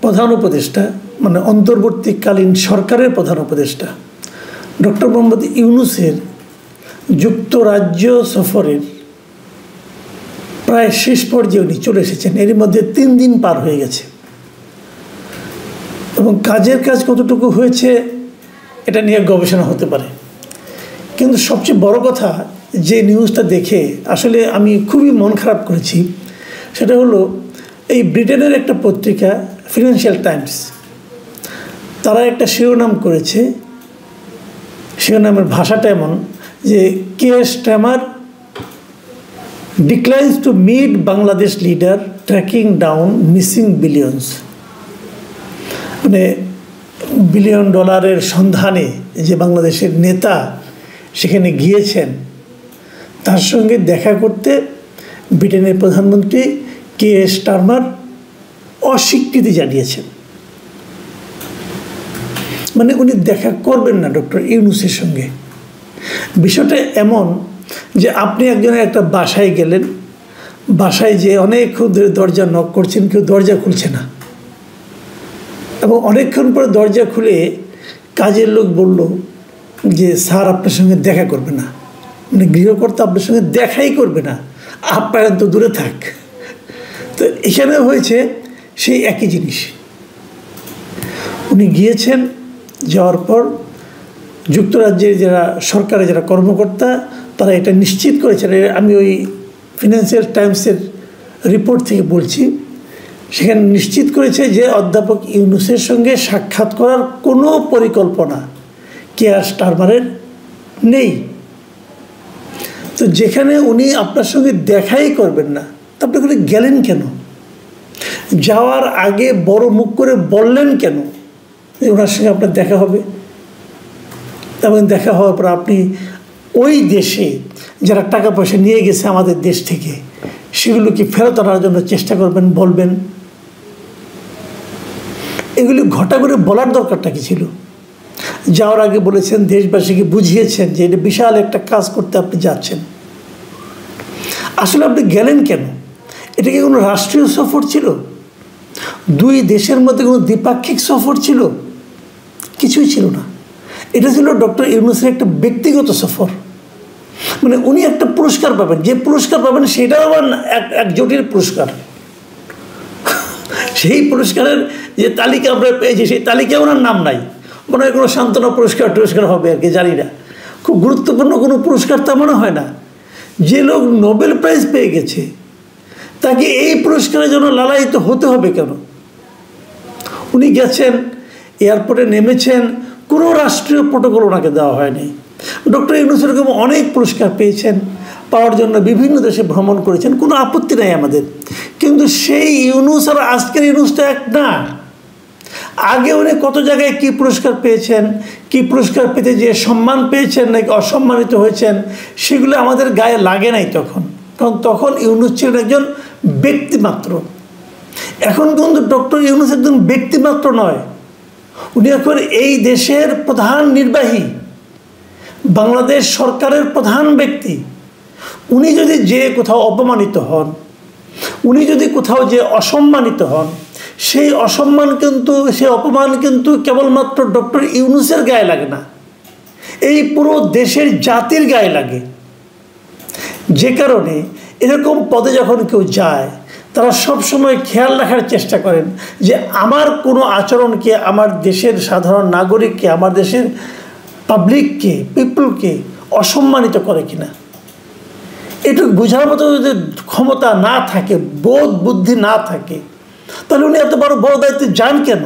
প্রধান উপদেষ্টা মানে অন্তর্বর্তীকালীন সরকারের প্রধান উপদেষ্টা ডক্টর মোহাম্মদ ইউনূসের যুক্তরাজ্য সফরের প্রায় শেষ পর্যায়ে উনি চলে এসেছেন। এর মধ্যে 3 দিন পার হয়ে গেছে এবং কাজের কাজ কতটুকু হয়েছে এটা নিয়ে গবেষণা হতে পারে। কিন্তু সবচেয়ে বড় কথা যে নিউজটা দেখে আসলে আমি খুবই মন খারাপ করেছি সেটা হলো এই ব্রিটেনের একটা পত্রিকা ফিনান্সিয়াল টাইমস, তারা একটা শিরোনাম করেছে, শিরোনামের ভাষাটা এমন যে Keir Starmer declines to meet Bangladesh leader tracking down missing billions. মানে বিলিয়ন ডলারের সন্ধানে যে বাংলাদেশের নেতা সেখানে গিয়েছেন, তার সঙ্গে দেখা করতে ব্রিটেনের প্রধানমন্ত্রী কেয়ার স্টারমার অস্বীকৃতি জানিয়েছেন। মানে উনি দেখা করবেন না ডক্টর ইউনূসের সঙ্গে। বিষয়টা এমন যে আপনি একজনের একটা বাসায় গেলেন, বাসায় যে অনেকক্ষণ ধরে দরজা নক করছেন, কেউ দরজা খুলছে না, এবং অনেকক্ষণ পরে দরজা খুলে কাজের লোক বলল যে স্যার আপনার সঙ্গে দেখা করবে না, মানে গৃহকর্তা আপনার সঙ্গে দেখাই করবে না, আপনার তো দূরে থাক। তো এখানে হয়েছে সেই একই জিনিস। উনি গিয়েছেন, যাওয়ার পর যুক্তরাজ্যের যারা সরকারের যারা কর্মকর্তা তারা এটা নিশ্চিত করেছেন, আমি ওই ফিনান্সিয়াল টাইমসের রিপোর্ট থেকে বলছি, সেখানে নিশ্চিত করেছে যে অধ্যাপক ইউনূসের সঙ্গে সাক্ষাৎ করার কোনো পরিকল্পনা কেয়ার স্টারমারের নেই। তো যেখানে উনি আপনার সঙ্গে দেখাই করবেন না, তা আপনি করে গেলেন কেন? যাওয়ার আগে বড় মুখ করে বললেন কেন যে ওনার সঙ্গে আপনার দেখা হবে? এবং দেখা হওয়ার পর আপনি ওই দেশে যারা টাকা পয়সা নিয়ে গেছে আমাদের দেশ থেকে সেগুলোকে ফেরত আনার জন্য চেষ্টা করবেন, বলবেন। এগুলি ঘটা করে বলার দরকারটা কি ছিল? যাওয়ার আগে বলেছেন, দেশবাসীকে বুঝিয়েছেন যে এটা বিশাল একটা কাজ করতে আপনি যাচ্ছেন। আসলে আপনি গেলেন কেন? এটা কি কোনো রাষ্ট্রীয় সফর ছিল? 2 দেশের মধ্যে কোনো দ্বিপাক্ষিক সফর ছিল? কিছুই ছিল না। এটা ছিল ডক্টর ইউনূসের একটা ব্যক্তিগত সফর। মানে উনি একটা পুরস্কার পাবেন, যে পুরস্কার পাবেন সেটাও আবার এক জটিল পুরস্কার। সেই পুরস্কারের যে তালিকা আমরা পেয়েছি সেই তালিকায় ওনার নাম নাই। মনে হয় কোনো সান্ত্বনা পুরস্কার হবে আর কি, জানি না। খুব গুরুত্বপূর্ণ কোনো পুরস্কার তা মনে হয় না। যে লোক নোবেল প্রাইজ পেয়ে গেছে তাকে এই পুরস্কারের জন্য লালায়িত হতে হবে কেন? উনি গেছেন, এয়ারপোর্টে নেমেছেন, কোনো রাষ্ট্রীয় প্রোটোকল ওনাকে দেওয়া হয়নি। ডক্টর ইউনূস এরকম অনেক পুরস্কার পেয়েছেন, পাওয়ার জন্য বিভিন্ন দেশে ভ্রমণ করেছেন, কোনো আপত্তি নাই আমাদের। কিন্তু সেই ইউনূস আর আজকের ইউনূসটা এক না। আগে উনি কত জায়গায় কী পুরস্কার পেয়েছেন, কী পুরস্কার পেতে যে সম্মান পেয়েছেন নাকি অসম্মানিত হয়েছেন, সেগুলো আমাদের গায়ে লাগে নাই তখন, কারণ তখন ইউনূস ছিলেন একজন ব্যক্তিমাত্র। এখন কিন্তু ডক্টর ইউনূস একজন ব্যক্তিমাত্র নয়, উনি এখন এই দেশের প্রধান নির্বাহী, বাংলাদেশ সরকারের প্রধান ব্যক্তি। উনি যদি যে কোথাও অপমানিত হন, উনি যদি কোথাও যে অসম্মানিত হন, সেই অপমান কিন্তু কেবলমাত্র ডক্টর ইউনূসের গায়ে লাগে না, এই পুরো দেশের জাতির গায়ে লাগে। যে কারণে এরকম পদে যখন কেউ যায় তারা সবসময় খেয়াল রাখার চেষ্টা করেন যে আমার কোনো আচরণকে আমার দেশের সাধারণ নাগরিককে, আমার দেশের পাবলিককে, পিপলকে অসম্মানিত করে কিনা। এটুকু বোঝার মতো যদি ক্ষমতা না থাকে, বোধ বুদ্ধি না থাকে, তাহলে উনি এত বড় দায়িত্বে যান কেন?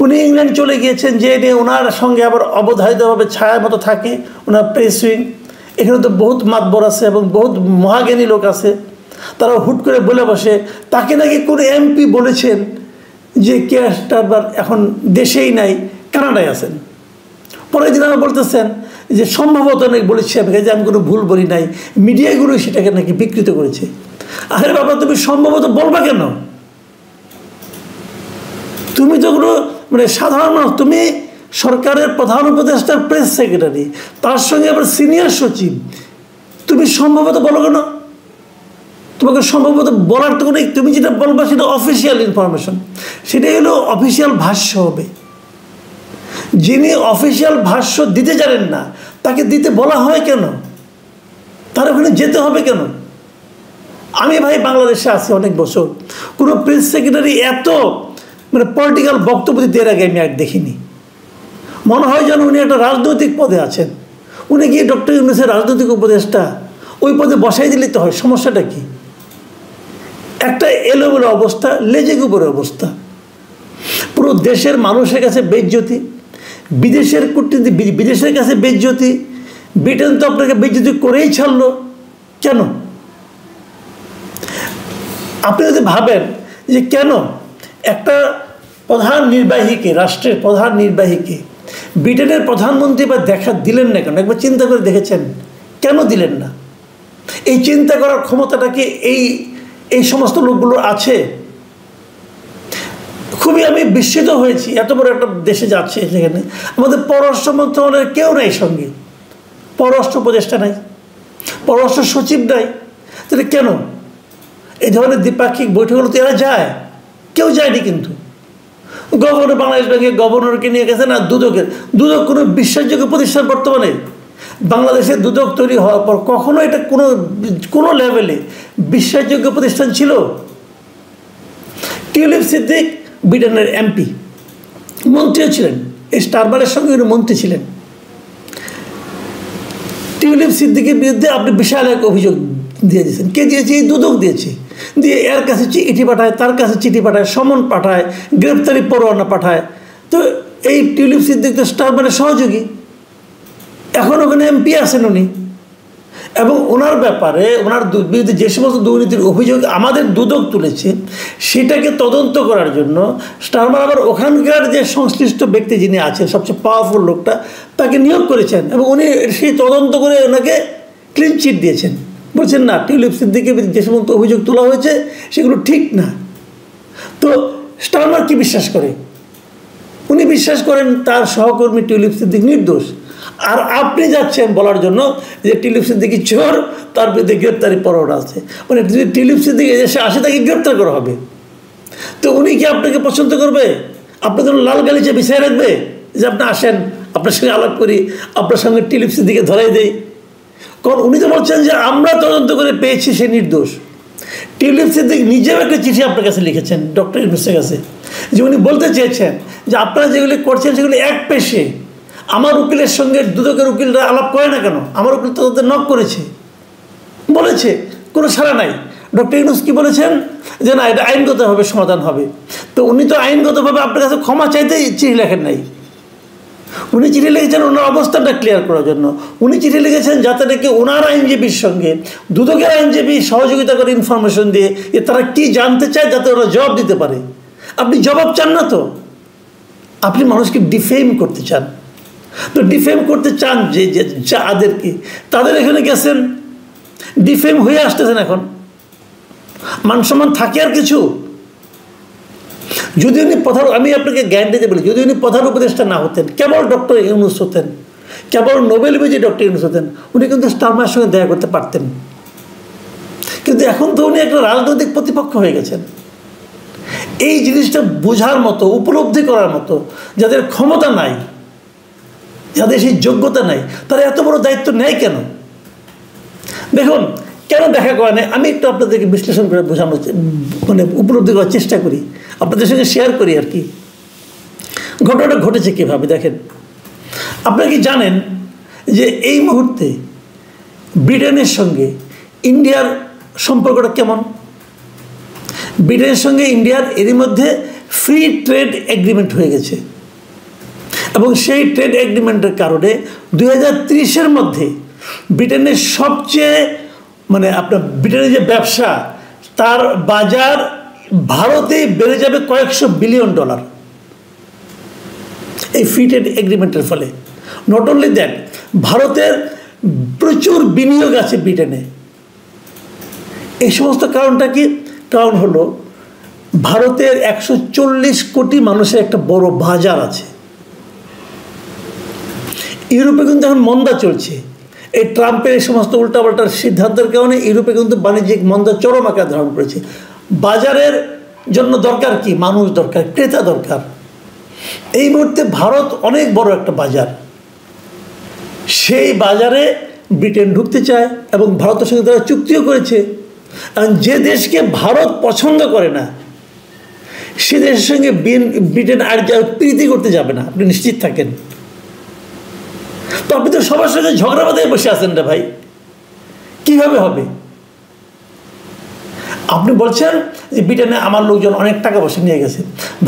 উনি ইংল্যান্ড চলে গিয়েছেন, যে নিয়ে ওনার সঙ্গে আবার অবধারিতভাবে ছায়ার মতো থাকে ওনার প্রেস উইং। এখানে তো বহুত মাতবর আছে এবং বহুত মহাজ্ঞানী লোক আছে, তারা হুট করে বলে বসে তাকে নাকি কোনো এমপি বলেছেন যে কেয়ার স্টারমার এখন দেশেই নাই, কানাডায় আছেন। পরের দিন আমার বলতেছেন যে সম্ভবত নাকি বলেছি যে আমি কোনো ভুল বলি নাই, মিডিয়াগুলো সেটাকে নাকি বিকৃত করেছে। আরে বাবা, তুমি সম্ভবত বলবা কেন? তুমি তো কোনো মানে সাধারণ মানুষ, তুমি সরকারের প্রধান উপদেষ্টার প্রেস সেক্রেটারি, তার সঙ্গে আবার সিনিয়র সচিব, তুমি সম্ভবত বলো কেন? তোমাকে সম্ভবত বলার তো নেই, তুমি যেটা বলবা সেটা অফিসিয়াল ইনফরমেশন, সেটাই হলো অফিসিয়াল ভাষ্য হবে। যিনি অফিসিয়াল ভাষ্য দিতে জানেন না তাকে দিতে বলা হয় কেন? তার ওখানে যেতে হবে কেন? আমি ভাই বাংলাদেশে আছি অনেক বছর, কোনো প্রেস সেক্রেটারি এত মানে পলিটিক্যাল বক্তব্য দিতে এর আগে আমি আর দেখিনি। মনে হয় যেন উনি একটা রাজনৈতিক পদে আছেন। উনি গিয়ে ডক্টর ইউনূসের রাজনৈতিক উপদেষ্টা, ওই পদে বসাই দিলেই তো হয়। সমস্যাটা কি? একটা এলোমেলো অবস্থা, লেজে গোবরের অবস্থা। পুরো দেশের মানুষের কাছে বেইজ্জতি, বিদেশের কূটনীতি বিদেশের কাছে বেইজ্জতি। ব্রিটেন তো আপনাকে বেইজ্জতি করেই ছাড়লো কেন? আপনি যদি ভাবেন যে কেন একটা প্রধান নির্বাহীকে, রাষ্ট্রের প্রধান নির্বাহীকে ব্রিটেনের প্রধানমন্ত্রী বা দেখা দিলেন না কেন, একবার চিন্তা করে দেখেছেন কেন দিলেন না? এই চিন্তা করার ক্ষমতাটা কি এই সমস্ত লোকগুলো আছে? খুবই আমি বিস্মিত হয়েছি, এত বড় একটা দেশে যাচ্ছে সেখানে আমাদের পররাষ্ট্র মন্ত্রণালয়ের কেউ নাই সঙ্গে, পররাষ্ট্র উপদেষ্টা নাই, পররাষ্ট্র সচিব নাই। তাহলে কেন এই ধরনের দ্বিপাক্ষিক বৈঠকগুলো তো এরা যায়? কেউ যায়নি। কিন্তু গভর্নর, বাংলাদেশ ব্যাংকের গভর্নরকে নিয়ে গেছে না, দুদক কোনো বিশ্বাসযোগ্য প্রতিষ্ঠান বর্তমানে বাংলাদেশে দুদক তৈরি হওয়ার পর কখনো এটা কোনো লেভেলে বিশ্বাসযোগ্য প্রতিষ্ঠান ছিল? টিউলিপ সিদ্দিক ব্রিটেনের এমপি, মন্ত্রীও ছিলেন, এই স্টারমারের সঙ্গে উনি মন্ত্রী ছিলেন। টিউলিপ সিদ্দিকের বিরুদ্ধে আপনি বিশাল এক অভিযোগ দিয়ে দিয়েছেন। কে দিয়েছে? এই দুদক দিয়েছে। দিয়ে এর কাছে চিঠি পাঠায়, তার কাছে চিঠি পাঠায়, সমন পাঠায়, গ্রেপ্তারি পরোয়ানা পাঠায়। তো এই টিউলিপ সিদ্দিক তো স্টারমারের সহযোগী, এখন ওখানে এমপি আছেন উনি, এবং ওনার ব্যাপারে, ওনার বিরুদ্ধে যে সমস্ত দুর্নীতির অভিযোগ আমাদের দুদক তুলেছে সেটাকে তদন্ত করার জন্য স্টারমার আবার ওখানকার যে সংশ্লিষ্ট ব্যক্তি যিনি আছেন, সবচেয়ে পাওয়ারফুল লোকটা, তাকে নিয়োগ করেছেন এবং উনি সেই তদন্ত করে ওনাকে ক্লিন চিট দিয়েছেন। বলছেন না, টিউলিপ সিদ্দিকের যে সমস্ত অভিযোগ তোলা হয়েছে সেগুলো ঠিক না। তো স্টারমার কি বিশ্বাস করে? উনি বিশ্বাস করেন তার সহকর্মী টিউলিপ সিদ্দিক নির্দোষ। আর আপনি যাচ্ছেন বলার জন্য যে টিউলিপ সিদ্দিকি চোর, তার বিরুদ্ধে গ্রেপ্তারি পরোয়ানা আছে। মানে যদি টিউলিপ সিদ্দিক এসে আসে তাকে গ্রেপ্তার করা হবে। তো উনি কি আপনাকে পছন্দ করবে? আপনার জন্য লাল গালিচা বিছায় রাখবে যে আপনি আসেন, আপনার সঙ্গে আলাপ করি, আপনার সঙ্গে টিউলিপ সিদ্দিকে ধরাই দেই? কারণ উনি তো বলছেন যে আমরা তদন্ত করে পেয়েছি সে নির্দোষ। টিউলিপ সিদ্দিক নিজেও একটা চিঠি আপনার কাছে লিখেছেন ডক্টর ইউনূসের কাছে, যে উনি বলতে চেয়েছেন যে আপনারা যেগুলি করছেন সেগুলি এক পেশে। আমার উকিলের সঙ্গে দুদকের উকিলরা আলাপ করে না কেন? আমার উকিল তো তাদের নক করেছে, বলেছে, কোনো সাড়া নাই। ডক্টর ইউনূস কি বলেছেন? যে না, এটা আইনগতভাবে সমাধান হবে। তো উনি তো আইনগতভাবে আপনার কাছে ক্ষমা চাইতেই চিঠি লেখেন নাই। উনি চিঠি লিখেছেন ওনার অবস্থানটা ক্লিয়ার করার জন্য। উনি চিঠি লিখেছেন যাতে নাকি ওনার আইনজীবীর সঙ্গে দুদকের আইনজীবী সহযোগিতা করে ইনফরমেশন দিয়ে যে তারা কি জানতে চায় যাতে ওরা জবাব দিতে পারে। আপনি জবাব চান না তো, আপনি মানুষকে ডিফেম করতে চান। তো ডিফেম করতে চান যে যাদেরকে, তাদের এখানে গেছেন, ডিফেম হয়ে আসতেছেন। এখন মান সম্মান থাকে আর কিছু? যদি উনি আমি আপনাকে গ্যারান্টি দিয়ে বলি, যদি উনি প্রধান উপদেষ্টা না হতেন, কেবল ডক্টর ইউনূস হতেন, কেবল নোবেল বিজয়ী ডক্টর ইউনূস হতেন, উনি কিন্তু স্টারমারের সঙ্গে দেখা করতে পারতেন। কিন্তু এখন তো উনি একটা রাজনৈতিক প্রতিপক্ষ হয়ে গেছেন। এই জিনিসটা বোঝার মতো, উপলব্ধি করার মতো যাদের ক্ষমতা নাই, যাদের সেই যোগ্যতা নাই, তারা এত বড় দায়িত্ব নেয় কেন? দেখুন, কেন দেখা করে না, আমি একটু আপনাদেরকে বিশ্লেষণ করে বোঝানোর মানে উপলব্ধি করার চেষ্টা করি, আপনাদের সঙ্গে শেয়ার করি আর কি। ঘটনাটা ঘটেছে কীভাবে দেখেন। আপনারা কি জানেন যে এই মুহূর্তে ব্রিটেনের সঙ্গে ইন্ডিয়ার সম্পর্কটা কেমন? ব্রিটেনের সঙ্গে ইন্ডিয়ার এরই মধ্যে ফ্রি ট্রেড এগ্রিমেন্ট হয়ে গেছে, এবং সেই ট্রেড এগ্রিমেন্টের কারণে 2030-এর মধ্যে ব্রিটেনের সবচেয়ে মানে আপনার ব্রিটেনের যে ব্যবসা, তার বাজার ভারতেই বেড়ে যাবে কয়েকশো বিলিয়ন ডলার এই ফ্রি ট্রেড এগ্রিমেন্টের ফলে। নট অনলি দ্যাট, ভারতের প্রচুর বিনিয়োগ আছে ব্রিটেনে। এই সমস্ত কারণটা কি? কারণ হলো ভারতের 140 কোটি মানুষের একটা বড় বাজার আছে। ইউরোপে কিন্তু এখন মন্দা চলছে, এই ট্রাম্পের এই সমস্ত উল্টাপাল্টার সিদ্ধান্তের কারণে ইউরোপে কিন্তু বাণিজ্যিক মন্দা চরম আকার ধারণ করেছে। বাজারের জন্য দরকার কি? মানুষ দরকার, ক্রেতা দরকার। এই মুহূর্তে ভারত অনেক বড় একটা বাজার, সেই বাজারে ব্রিটেন ঢুকতে চায় এবং ভারতের সঙ্গে তারা চুক্তিও করেছে। কারণ যে দেশকে ভারত পছন্দ করে না সে দেশের সঙ্গে ব্রিটেন আর প্রীতি করতে যাবে না, আপনি নিশ্চিত থাকেন। তো আপনি তো সবার সঙ্গে ঝগড়া বাঁধায় বসে আছেন রে ভাই, কিভাবে হবে? আপনি বলছেন যে ব্রিটেনে আমার লোকজন অনেক টাকা পয়সা নিয়ে গেছে।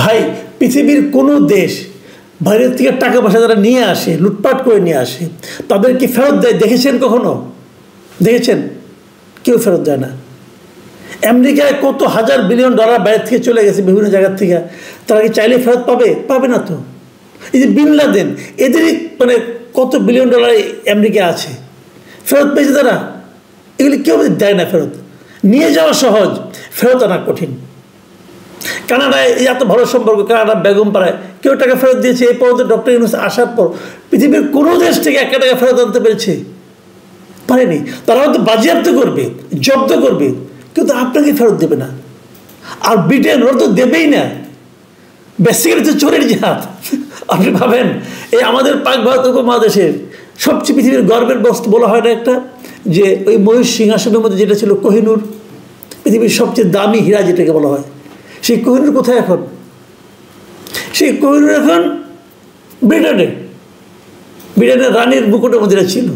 ভাই, পৃথিবীর কোনো দেশ বাইরের থেকে টাকা পয়সা যারা নিয়ে আসে, লুটপাট করে নিয়ে আসে, তাদের কি ফেরত দেয় দেখেছেন কখনো? দেখেছেন? কেউ ফেরত দেয় না। আমেরিকায় কত হাজার বিলিয়ন ডলার বাইরে থেকে চলে গেছে বিভিন্ন জায়গার থেকে, তারা কি চাইলে ফেরত পাবে? পাবে না তো। এই যে বিন লাদেন, এদেরই মানে কত বিলিয়ন ডলার আমেরিকা আছে, ফেরত পেয়েছে তারা? এগুলি কেউ দেয় না ফেরত। নিয়ে যাওয়া সহজ, ফেরত আনা কঠিন। কানাডায় এত ভালো সম্পর্ক, কানাডা বেগমপাড়ায় কেউ টাকা ফেরত দিয়েছে? এই পর্যন্ত ডক্টর ইউনূস আসার পর পৃথিবীর কোনো দেশ থেকে 1 টাকা ফেরত আনতে পেরেছে? পারেনি। তারা হয়তো বাজেয়াপ্ত করবে, জব্দ করবে, কিন্তু আপনাকে ফেরত দেবে না। আর ব্রিটেন ওরা তো দেবেই না, বেসিক্যালি তো চোরের জাত। আপনি ভাবেন এই আমাদের পাক ভারত উপমহাদেশের সবচেয়ে পৃথিবীর গর্বের বস্তু বলা হয় না একটা, যে ওই ময়ূর সিংহাসনের মধ্যে যেটা ছিল কোহিনূর, পৃথিবীর সবচেয়ে দামি হীরা যেটাকে বলা হয়, সেই কোহিনূর কোথায় এখন? সেই কোহিনূর এখন ব্রিটেনে, ব্রিটেনের রানীর মুকুটের মধ্যে ছিল।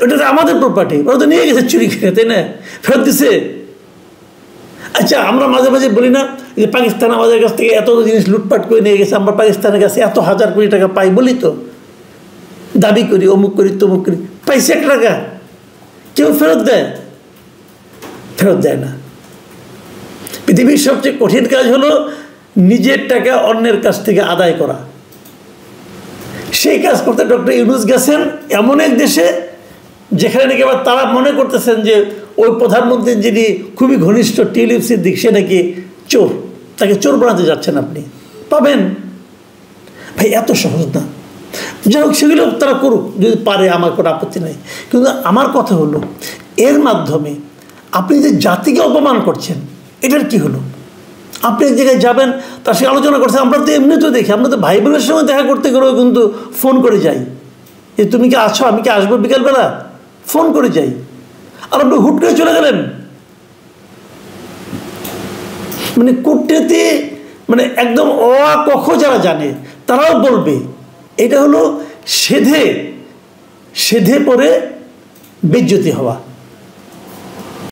ওটা তো আমাদের প্রপার্টি, ওরা তো নিয়ে গেছে চুরি করে, তাই না? ফেরত দিছে। আচ্ছা, আমরা মাঝে মাঝে বলি না যে পাকিস্তান আমাদের কাছ থেকে এত জিনিস লুটপাট করে নিয়ে গেছে, আমরা পাকিস্তানের কাছে এত হাজার কোটি টাকা পাই, বলি তো, দাবি করি, অমুক করি তমুক করি। পাইছে 1 টাকা? কেউ ফেরত দেয়? ফেরত দেয় না। পৃথিবীর সবচেয়ে কঠিন কাজ হলো নিজের টাকা অন্যের কাছ থেকে আদায় করা। সেই কাজ করতে ডক্টর ইউনূস গেছেন এমন এক দেশে যেখানে নাকি আবার তারা মনে করতেছেন যে ওই প্রধানমন্ত্রী যিনি খুবই ঘনিষ্ঠ টিউলিপ সিদ্দিক, সে নাকি চোর, তাকে চোর বানাতে যাচ্ছেন আপনি। পাবেন ভাই, এত সহজ না। যাই হোক, সেগুলো তারা করুক যদি পারে, আমার কোনো আপত্তি নাই। কিন্তু আমার কথা হলো, এর মাধ্যমে আপনি যে জাতিকে অপমান করছেন, এটার কি হলো? আপনি এক জায়গায় যাবেন, তার সঙ্গে আলোচনা করছেন। আমরা তো এমনি তো দেখি, আমরা তো ভাই বোনের সঙ্গে দেখা করতে গেলেও কিন্তু ফোন করে যাই যে তুমি কি আছো, আমি কি আসবো বিকালবেলা, ফোন করে যাই। আর আপনি হুট করে চলে গেলেন। মানে কুটনীতি, মানে একদম অ-ক-খ যারা জানে তারাও বলবে এটা হলো সেধে পরে বেজ্জতি হওয়া।